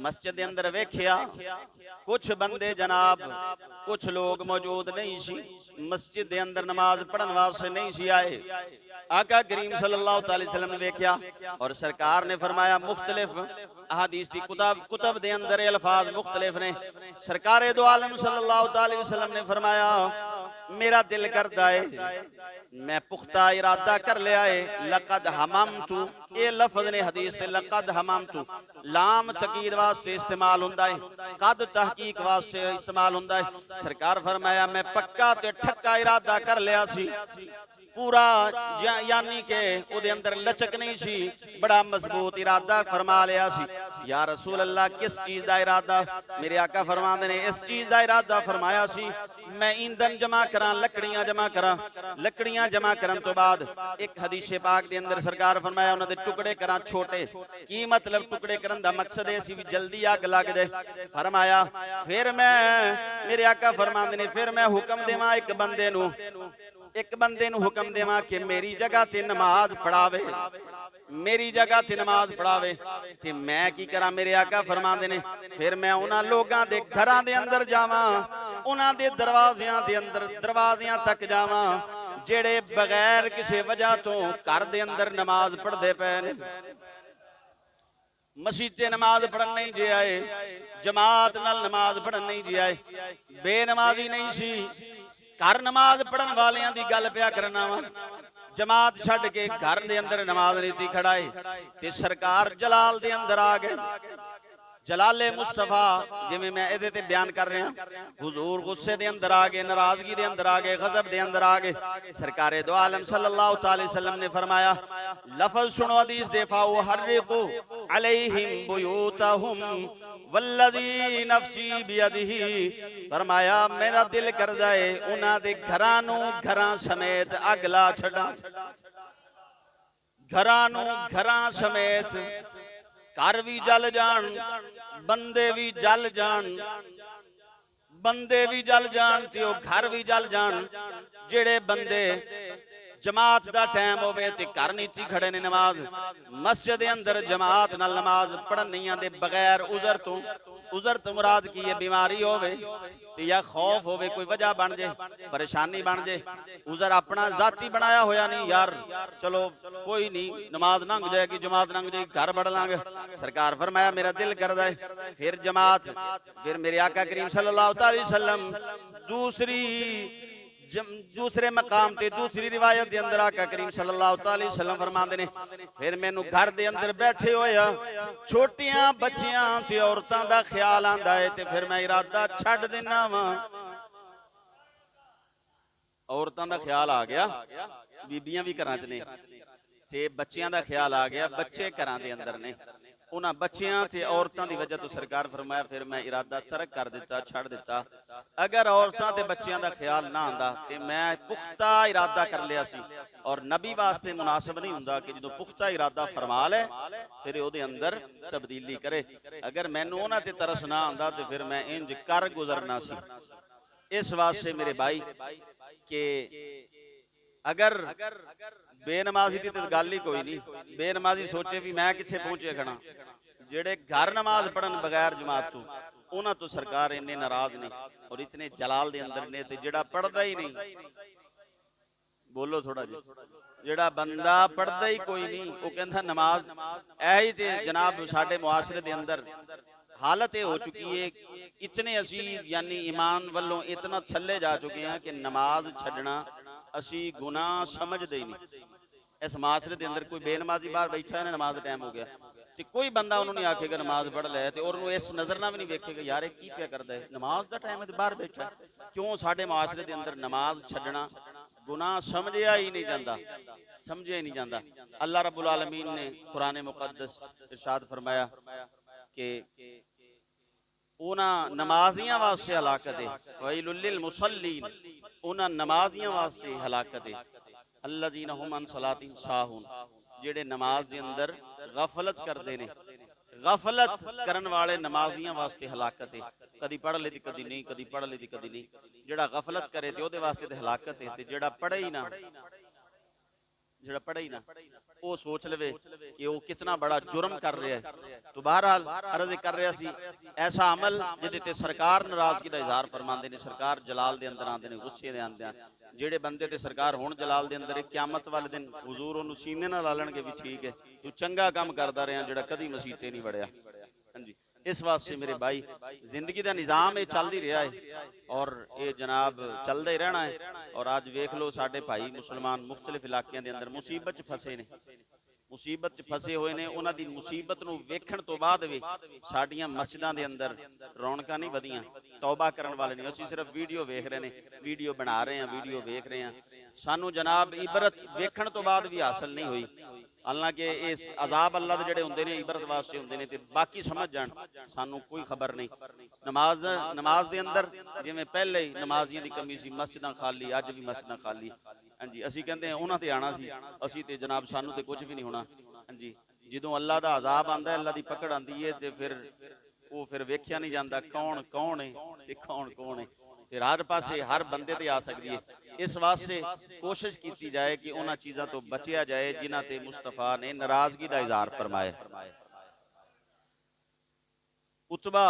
مسجد دے اندر ویکھیا کچھ بندے جناب کچھ لوگ موجود نہیں سی، مسجد دے اندر نماز پڑھن واسطے نہیں سی آئے۔ آقا کریم صلی اللہ علیہ وسلم نے ویکھیا اور سرکار نے فرمایا، مختلف احادیث دی کتب دے اندر الفاظ مختلف نے۔ سرکار دو عالم صلی اللہ علیہ وسلم نے فرمایا میرا دل کرتا ہے میں پختہ ارادہ کر لیا ہے، لقد حممت، یہ لفظ نے حدیث سے لقد حممت، لام تقید واسطے استعمال ہوندہ ہے، قد تحقیق واسطے استعمال ہوندہ ہے۔ سرکار فرمایا میں پکا تے ٹھکا ارادہ کر لیا سی، پورا یعنی کہ او دے اندر لچک نہیں سی، بڑا مضبوط ارادہ فرما لیا سی۔ یا رسول اللہ کس چیز دا ارادہ؟ میرے آقا فرماندے نے اس چیز دا ارادہ فرمایا سی میں ایندھن جمع کراں، لکڑیاں جمع کراں، لکڑیاں جمع کرن تو بعد ایک حدیث پاک دے اندر سرکار فرمایا انہاں دے ٹکڑے کراں چھوٹے۔ کی مطلب ٹکڑے کرن دا مقصد ہے سی جلدی آگ لگ جائے۔ فرمایا پھر میں میرے آقا فرماندے نے پھر میں حکم دیواں ایک بندے نو حکم دیواں کہ میری جگہ تے نماز پڑھاوے، میری جگہ تے نماز پڑھاوے۔ تے میں کی کراں؟ میرے آقا فرماندے نے پھر میں انہاں لوگاں دے گھراں دے اندر جاواں، انہاں دے دروازیاں تک جاواں جڑے بغیر کسی وجہ تو گھر دے اندر نماز پڑھ دے پے نے، مسجد تے نماز پڑھن نہیں جے آئے، جماعت نال نماز پڑھن نہیں جے آئے، بے نمازی نہیں سی، گھر نماز پڑھن والیاں دی گل پیا کرنا وا، جماعت چھڈ کے گھر دے اندر نماز نہیں تھی کھڑائے تے سرکار جلال دے اندر آ گئے۔ جلال مصطفیٰ جویں میں ادھے تے بیان کر رہا ہوں، حضور غصے دے اندر آگے، ناراضگی دے اندر آگے، غضب دے اندر آگے۔ سرکار دو عالم صلی اللہ علیہ وسلم نے فرمایا لفظ سنو حدیث دے، فَأُحَرِّقُ عَلَيْهِمْ بُيُوتَهُمْ وَالَّذِي نَفْسِي بِيَدِهِ، فرمایا میرا دل کر جائے انہاں دے گھرانوں گھراں سمیت اگ لا چھڑا، گھرانوں گھراں سمیت، گھر بھی جل جان، بندے بھی جل جان، بندے بھی جل جان تے او گھر بھی جل جان۔ جڑے بندے جماعت دا ٹائم ہوئے تے گھر نیچی کھڑے نے نماز، مسجد اندر جماعت نال نماز پڑھن نہیں آندے بغیر عذر تو مراد کی یہ بیماری ہوئے تے یا خوف ہوئے، کوئی وجہ بن جے، پریشانی بن جے، عذر اپنا ذاتی بنایا ہویا نہیں یار چلو کوئی نہیں نماز ننگ جائے گی، جماعت ننگ جائے گی، گھر بڑھ لانگے۔ سرکار فرمایا میرا دل کر دائے پھر جماعت، پھر میرے آقا کریم صلی اللہ علیہ وسلم دوسرے مقام تے دوسری روایت دے اندر آقا کریم صلی اللہ علیہ وسلم فرماندے نے پھر مینوں گھر دے اندر بیٹھے ہویا چھوٹیاں بچیاں تے عورتاں دا خیال آندا ہے تے پھر میں ارادہ چھڈ دینا واں۔ عورتاں دا خیال آ گیا، بیبییاں بھی گھراں چ نے تے بچیاں دا خیال آ گیا، بچے گھراں دے اندر نے، انہاں بچیاں تے عورتاں دی وجہ تو سرکار فرمایا پھر میں ارادہ ترک کر دیتا، چھڑ دیتا۔ اگر عورتاں تے بچیاں دا خیال نہ آندا تے میں پختہ ارادہ کر لیا سی، اور نبی واسطے مناسب نہیں ہوندا کہ جدوں پختہ ارادہ فرما لے پھر او دے اندر تبدیلی کرے۔ اگر مینوں انہاں تے ترس نہ آندا تے پھر میں انج کر گزرنا سی۔ اس واسطے میرے بھائی کہ اگر بے نمازی دی تے گل ہی کوئی نہیں، بے نمازی سوچے بھی میں کتھے پہنچے کھڑا، جڑے گھر نماز پڑھن بغیر جماعت تو انہاں تو سرکار اتنے ناراض نہیں اور اتنے جلال دے اندر نے تے جڑا پڑھدا ہی نہیں، بولو تھوڑا جی، جڑا بندہ پڑھدا ہی کوئی نہیں وہ کہندا نماز ایہی تے جناب ساڈے معاشرے دے اندر حالت ہو چکی ہے، اتنے اسی یعنی ایمان والوں اتنا تھلے جا چکے ہیں کہ نماز چھڈنا اسی گناہ سمجھ دے نہیں۔ اس معاشرے دے اندر کوئی بے نمازی باہر بیٹھا ہے نا نماز ٹائم ہو گیا تے کوئی بندہ انہوں نے آکھے گا نماز پڑھ لے تے اور انہوں اس نظر نہ بھی نہیں ویکھے گا یار کی پیا کردا ہے، نماز دا ٹائم ہے تے باہر بیٹھا ہے۔ کیوں ساڈے معاشرے دے اندر نماز چھڈنا گناہ سمجھیا ہی نہیں جاندا، سمجھیا ہی نہیں جاندا۔ اللہ رب العالمین نے قرآن مقدس ارشاد فرمایا کہ ਉਹਨਾਂ ਨਮਾਜ਼ੀਆਂ ਵਾਸਤੇ ਹਲਾਕਤ ਹੈ। ਵੈਲੁਲ ਲਿਲ ਮੁਸੱਲੀਨ, ਉਹਨਾਂ ਨਮਾਜ਼ੀਆਂ ਵਾਸਤੇ ਹਲਾਕਤ ਹੈ। ਅੱਲਜ਼ੀਨਾ ਹੁਮ ਅਨ ਸਲਾਤਿਨ ਸਾਹੂਨ, ਜਿਹੜੇ ਨਮਾਜ਼ ਦੇ ਅੰਦਰ ਗਫਲਤ ਕਰਦੇ ਨੇ। ਗਫਲਤ ਕਰਨ ਵਾਲੇ ਨਮਾਜ਼ੀਆਂ ਵਾਸਤੇ ਹਲਾਕਤ ਹੈ। ਕਦੀ ਪੜ੍ਹ ਲਈ ਤੇ ਕਦੀ ਨਹੀਂ, ਕਦੀ ਪੜ੍ਹ ਲਈ ਤੇ ਕਦੀ ਨਹੀਂ। ਜਿਹੜਾ ਗਫਲਤ ਕਰੇ ਤੇ ਉਹਦੇ ਵਾਸਤੇ ਤੇ ਹਲਾਕਤ ਹੈ, ਤੇ ਜਿਹੜਾ ਪੜ੍ਹੇ ਹੀ ਨਾ, ਜਿਹੜਾ ਪੜ੍ਹੇ ਹੀ ਨਾ, ਉਹ ਸੋਚ ਲਵੇ ਕਿ ਉਹ ਕਿਤਨਾ ਬੜਾ ਜੁਰਮ ਕਰ ਰਿਹਾ ਹੈ। تو بہرحال عرض کر رہا سی ایسا عمل جہدے تے سرکار ناراضگی دا اظہار فرماندے نے، سرکار جلال دے اندر آندے نے، غصے دے آندے ہیں۔ جڑے بندے تے سرکار ہون جلال دے اندر قیامت والے دن حضور اونوں سینے نال لا لین گے بھی ٹھیک ہے تو چنگا کام کردا رہیا جڑا کدی مسیتے نہیں وڑیا۔ ہاں جی، اس واسطے میرے بھائی زندگی دا نظام یہ چل ہی رہا ہے اور یہ جناب چلدا ہی رہنا ہے۔ اور آج ویکھ لو ساڈے بھائی مسلمان مختلف علاقیاں دے اندر مصیبت چ پھسے نے، مصیبت چ پھسے ہوئے نے۔ انہاں دی مصیبت نو ویکھن تو بعد وی ساڈیاں مسجداں دے اندر رونقاں نہیں ودیاں، توبہ کرن والے نہیں۔ اسی صرف ویڈیو ویکھ رہے نے، ویڈیو بنا رہے ہیں، ویڈیو ویکھ رہے ہیں، سانو جناب عبرت ویکھن تو بعد بھی حاصل نہیں ہوئی۔ حالانکہ اس عذاب اللہ دے جڑے ہوندے نے عبرت واسطے ہوندے نے تے باقی سمجھ جان، سانو کوئی خبر نہیں۔ نماز دے اندر جویں پہلے ہی نمازیاں دی کمی سی، مسجداں خالی، اج بھی مسجداں خالی۔ ہاں جی، اسی کہندے ہیں انہاں تے آنا سی، اسی تے جناب سانو تے کچھ بھی نہیں ہونا۔ ہاں جی، جدوں اللہ دا عذاب آندا ہے، اللہ دی پکڑ آندی ہے تے پھر وہ پھر ویکھیا نہیں جاندا کون کون ہے تے کون ہے، پھر ہر پاسے ہر بندے تے آ سکدی ہے۔ اس واسطے کوشش کیتی جائے کہ انہاں چیزاں تو بچیا جائے جنہاں تے مصطفیٰ نے ناراضگی دا اظہار فرمایا۔ عتبہ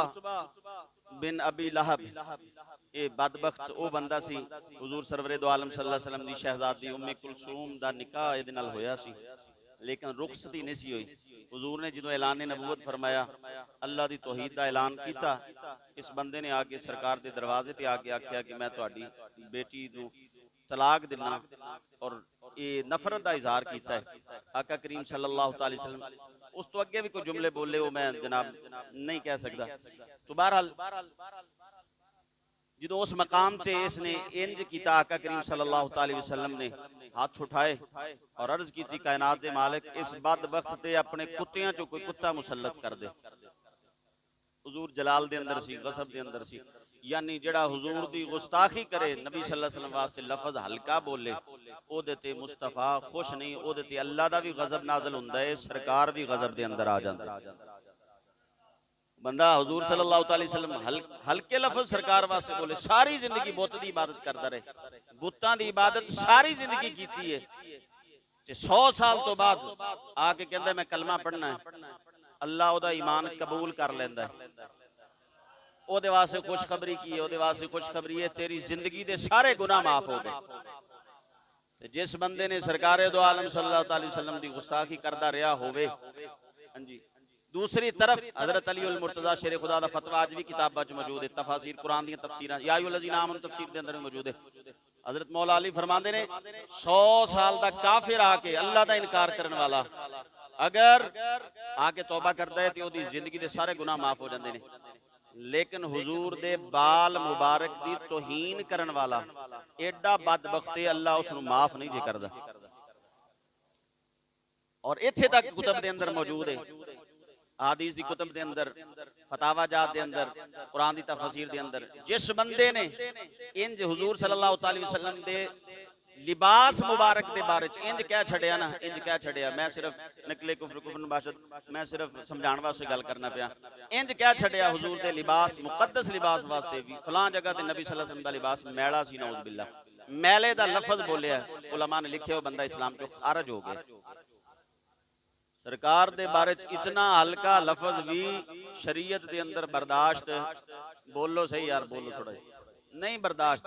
بن ابی لہب، یہ بدبخت او بندہ سی، حضور سرور دو عالم صلی اللہ علیہ وسلم دی شہزادی ام کلثوم دا نکاح دے نال ہویا سی، لیکن رخصتی نہیں سی ہوئی۔ حضور نے جدوں اعلان نبوت فرمایا، اللہ دی توحید دا اعلان کیتا، اس بندے نے آ کے سرکار دے دروازے تے آ کے آکھیا کہ میں تہاڈی بیٹی نو طلاق دینا، اور یہ نفرت دا اظہار کیتا ہے۔ آقا کریم صلی اللہ علیہ وسلم اس تو اگے بھی کوئی جملے بولے وہ میں جناب نہیں کہہ سکتا۔ تو بہرحال جدو اس مقام سے اس نے انج کیتا، آقا کریم صلی اللہ علیہ وسلم نے ہاتھ اٹھائے اور عرض کی تھی کائنات دے مالک اس بدبخت تے اپنے کتیاں چو کوئی کتا مسلط کر دے۔ حضور جلال دے اندر سی، غصب دے اندر سی، یعنی جڑا حضور دی گستاخی کرے، نبی صلی اللہ علیہ وسلم واسطے لفظ ہلکا بولے، او دے تے مصطفیٰ خوش نہیں، او دے تے اللہ دا بھی غضب نازل ہوندا ہے، سرکار بھی غضب دے اندر آ جاندا ہے۔ بندہ حضور صلی اللہ علیہ وسلم ہلکے لفظ سرکار واسطے بولے، ساری زندگی بت دی عبادت کرتا رہے، بتاں دی عبادت ساری زندگی کیتی ہے، 100 سال تو بعد آ کے کہندا ہے میں کلمہ پڑھنا ہے، اللہ او دا ایمان قبول کر لیندا ہے۔ او دے واسطے خوشخبری کی ہے، او دے واسطے خوشخبری ہے تیری زندگی دے سارے گناہ معاف ہو گئے۔ جس بندے نے سرکار دو عالم صلی اللہ علیہ وسلم دی گستاخی کردا رہا ہوئے، ہاں جی، دوسری طرف حضرت علی المرتضی شیر خدا دا فتویٰ آج بھی کتاباں چ موجود ہے، تفاسیر قرآن دی تفسیراں یا ایھا الذین آمنوا تفسیر دے اندر موجود ہے۔ حضرت مولا علی فرماندے نے 100 سال دا کافر آ کے اللہ دا انکار کرن والا اگر آ کے توبہ کردا ہے تے اودی زندگی دے سارے گناہ معاف ہو جاندے نے، لیکن حضور دے بال مبارک دی توہین کرن والا ایڈا بدبخت ہے، اللہ اس نو معاف نہیں جے کردا۔ اور ایتھے تک کتب دے اندر موجود ہے، حدیث دی کتب دے اندر، فتاوی جات دے اندر، قرآن دی تفسیر دے اندر، جس بندے نے انج حضور صلی اللہ علیہ وسلم دے لباس مبارک دے بارے انج کہہ چھڑیا نا، انج کہہ چھڑیا، میں صرف نقل کفر نباشد میں صرف سمجھان واسطے گل کرنا پیا، انج کہہ چھڑیا حضور دے لباس مقدس لباس واسطے بھی فلاں جگہ تے نبی صلی اللہ علیہ وسلم دا لباس میلا سی، نعوذ باللہ، میلے دا لفظ بولیا، علماء نے لکھے ہو بندہ اسلام چو خارج ہو گئے۔ سرکار دے بارے اتنا ہلکا لفظ بھی شریعت دے اندر برداشت، بولو صحیح یار، بولو تھوڑا نہیں برداشت۔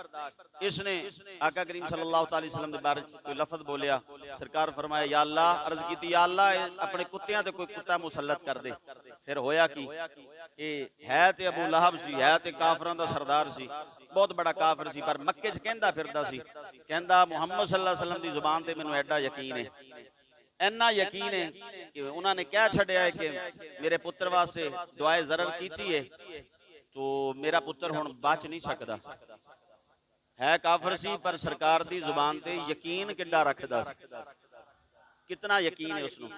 اس نے آقا کریم صلی اللہ علیہ وسلم دے بارے کوئی لفظ بولیا، سرکار فرمایا یا اللہ، عرض کی تھی یا اللہ اپنے کتیاں تے کوئی کتا مسلط کر دے۔ پھر ہویا کی، ہے تے ابو لہب سی، ہے تے کافراں دا سردار سی، بہت بڑا کافر سی، پر مکے چ کہندا پھردا سی، کہندا محمد صلی اللہ علیہ وسلم دی زبان تے مینوں ایڈا یقین ہے، اینا یقین ہے کہ انہوں نے کہہ چھڑیا ہے کہ میرے پتر واسطے دعائے ضرر کیتی ہے تو میرا پتر ہن بچ نہیں سکدا۔ ہے کافر سی پر سرکار دی زبان تے یقین کڈا رکھدا سی، کتنا یقین ہے اس نو۔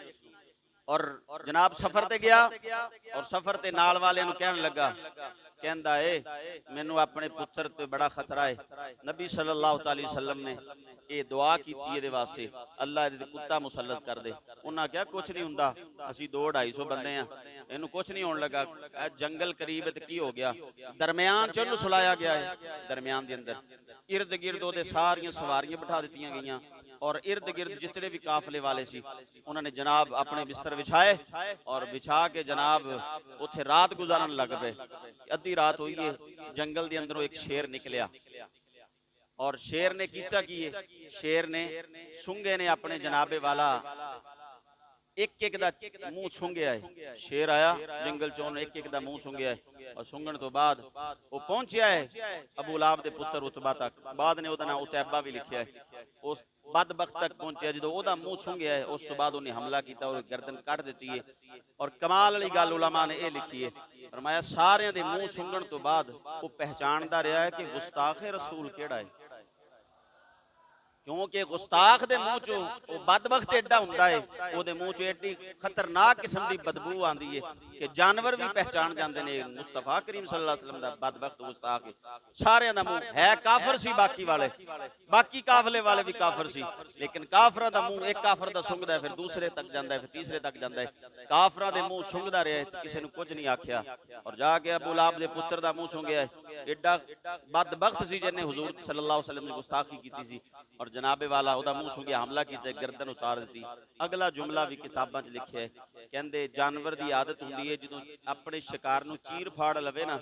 اور جناب سفر تے گیا اور سفر تے نال والے نو کہن لگا کہندا اے مینوں اپنے پتر تے بڑا خطرہ ہے. نبی صلی اللہ علیہ وسلم نے یہ دعا کیتی ہے دے واسطے اللہ دے کتا مسلط کر دے. انہاں کہا کچھ نہیں ہوندا, اسی 200-250 بندے ہیں, اینوں کچھ نہیں ہون لگا. جنگل قریب تے کی ہو گیا, درمیان چ انہوں سلایا گیا ہے, درمیان دے اندر ارد گرد او دے ساریاں سواریاں بٹھا دتیاں گئیاں اور ارد گرد جتنے بھی قافلے والے سی انہوں نے جناب اپنے بستر بچھائے اور بچھا کے جناب اتھے رات گزارن لگ پے. ادھی رات ہوئی ہے, جنگل دے اندروں ایک شیر نکلیا اور شیر نے کیتا کیے, شیر نے سنگے نے اپنے جناب والا ایک ایک دا منہ سنگیا ہے. شیر آیا جنگل چون ایک ایک دا منہ سنگیا ہے اور سنگن تو بعد وہ پہنچیا ہے ابو لہب دے پتر عتبہ تک. بعد نے او دا نام عتیبہ بھی لکھیا ہے. اس بدبخت تک پہنچیا جدو او دا منہ سنگیا ہے, اس تو بعد انہیں حملہ کیتا اور گردن کٹ دیتی ہے. اور کمال علی گل علماء نے اے لکھی ہے, فرمایا سارے دے منہ سنگن تو بعد وہ پہچاندا رہا ہے کہ گستاخ رسول کیڑا ہے, کیونکہ گستاخ دے منہ چو او بدبخت ایڈا ہوندا ہے, او دے منہ چو ایڈی خطرناک قسم دی بدبو آندی ہے کہ جانور بھی پہچان جاندے نے مصطفیٰ کریم صلی اللہ علیہ وسلم دا بدبخت گستاخ ہے. سارے دا منہ ہے کافر سی, باقی والے باقی قافلے والے بھی کافر سی, لیکن کافراں دا منہ ایک کافر دا سنگدا ہے, پھر دوسرے تک جاندا ہے, پھر تیسرے تک جاندا ہے. کافراں دے منہ سنگدا رہیا ہے, کسے نوں کچھ نہیں آکھیا. اور جا کے ابو لہب دے پتر دا منہ سنگیا ہے, ایڈا بدبخت سی جن نے حضور صلی اللہ علیہ وسلم نے گستاخی کیتی سی اور جناب والا او دا منہ سنگیا حملہ کیتا, گردن اتار دیتی. اگلا جملہ بھی کتاباں چ لکھیا ہے, کہندے جانور دی عادت ہوندی ہے جدوں اپنے شکار نو چیر پھاڑ لوے نا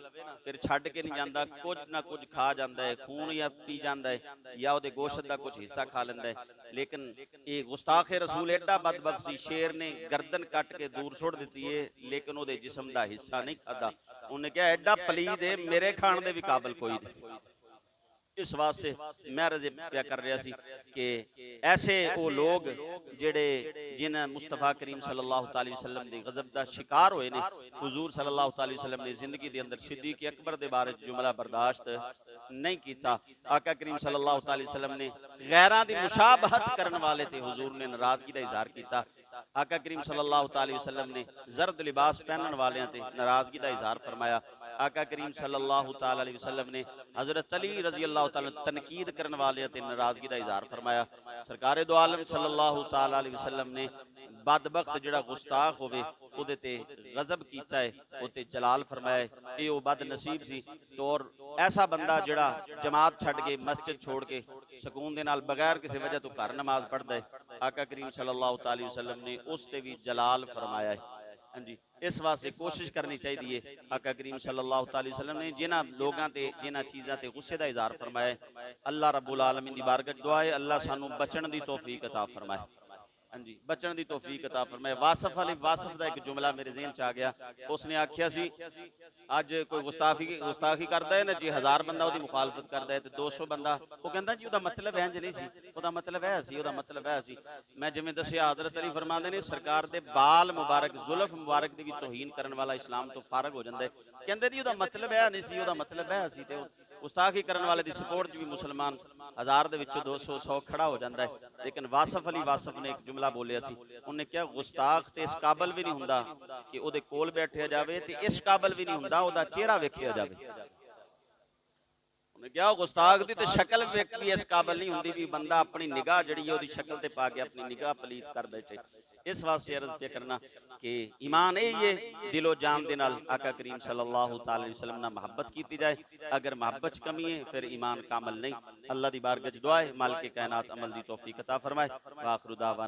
پھر چھڈ کے نہیں جاندا, کچھ نہ کچھ کھا جاندا ہے, خون یا پی جاندا ہے یا او دے گوشت دا کچھ حصہ کھا لیندا ہے. لیکن یہ گستاخ رسول ایڈا بدبخت سی, شیر نے گردن کٹ کے دور چھوڑ دیتی ہے لیکن او دے جسم دا حصہ نہیں کھادا. انہیں کہا ایڈا پلید ہے, میرے کھان دے بھی قابل کوئی نہیں. اس واسطے میں رضی پیا کر رہا سی کہ ایسے وہ لوگ جڑے جن مصطفیٰ کریم صلی اللہ علیہ وسلم دے غضب دا شکار ہوئے نے, حضور صلی اللہ علیہ وسلم نے زندگی دے اندر صدیق اکبر دے بارے جملہ برداشت نہیں کیتا. آقا کریم صلی اللہ علیہ وسلم نے غیراں دی مشابہت کرن والے تے حضور نے ناراضگی دا اظہار کیتا. آقا کریم صلی اللہ علیہ وسلم نے زرد لباس پہنن والیاں تے ناراضگی دا اظہار فرمایا. آقا کریم صلی اللہ علیہ وسلم نے حضرت علی رضی اللہ تعالی تنقید کرن والے تے ناراضگی دا اظہار فرمایا. سرکار دو عالم صلی اللہ علیہ وسلم نے بدبخت جڑا گستاخ ہوئے او دے تے غضب کیتا ہے, او تے جلال فرمایا ہے, اے او بد نصیب سی. تو اور ایسا بندہ جڑا جماعت چھڈ کے مسجد چھوڑ کے سکون دے نال بغیر کسی وجہ تو گھر نماز پڑھدا ہے, آقا کریم صلی اللہ علیہ وسلم نے اس تے بھی جلال فرمایا ہے. جی اس واسطے کوشش کرنی چاہیے. آقا کریم صلی اللہ علیہ وسلم نے جنہ لوگاں تے جنہ چیزاں تے غصے دا اظہار فرمایا ہے, اللہ رب العالمین دی بارگاہ دعا ہے اللہ سانو بچن دی توفیق عطا فرمائے. جی بچن دی توفیق عطا فرمائے. واصف علی واصف دا ایک جملہ میرے ذہن چ آ گیا, اس نے آکھیا سی اج کوئی گستاخی کردا ہے نا جی 1000 بندہ اودی مخالفت کردا ہے تے 200 بندہ وہ کہندا جی او دا مطلب انج نہیں سی, او دا مطلب ہے سی, او دا مطلب ہے سی. میں جویں دسیا حضرت علی فرماندے نے سرکار دے بال مبارک زلف مبارک دی وچ توہین کرن والا اسلام تو فارغ ہو جاندا ہے. کہندے جی او دا مطلب ہے نہیں سی, او دا مطلب ہے سی. تے گستاخی کرن والے دی سپورٹ بھی مسلمان 1000 دے وچوں 200 100 کھڑا ہو جاندا ہے. لیکن واصف علی واصف نے ایک جملہ بولیا سی, انہوں نے کیا گستاخ تے اس قابل بھی نہیں ہوندا کہ او دے کول بیٹھیا جاوے تے اس قابل بھی نہیں ہوندا او دا چہرہ ویکھیا جاوے. انہیں کیا گستاخ دی تے شکل بھی اس قابل نہیں ہوندی بھی بندہ اپنی نگاہ جڑی ہے او دی شکل تے پا کے اپنی نگاہ پلیت کر بیٹھے. اس واسطے عرض کیا کرنا کہ ایمان یہ دل و جان دے نال آقا کریم صلی اللہ علیہ وسلم نہ محبت کیتی جائے. اگر محبت کمی ہے پھر ایمان کامل نہیں. اللہ دی بارگاہ دعا ہے مالک کائنات عمل دی توفیق عطا فرمائے. وآخر دعوانا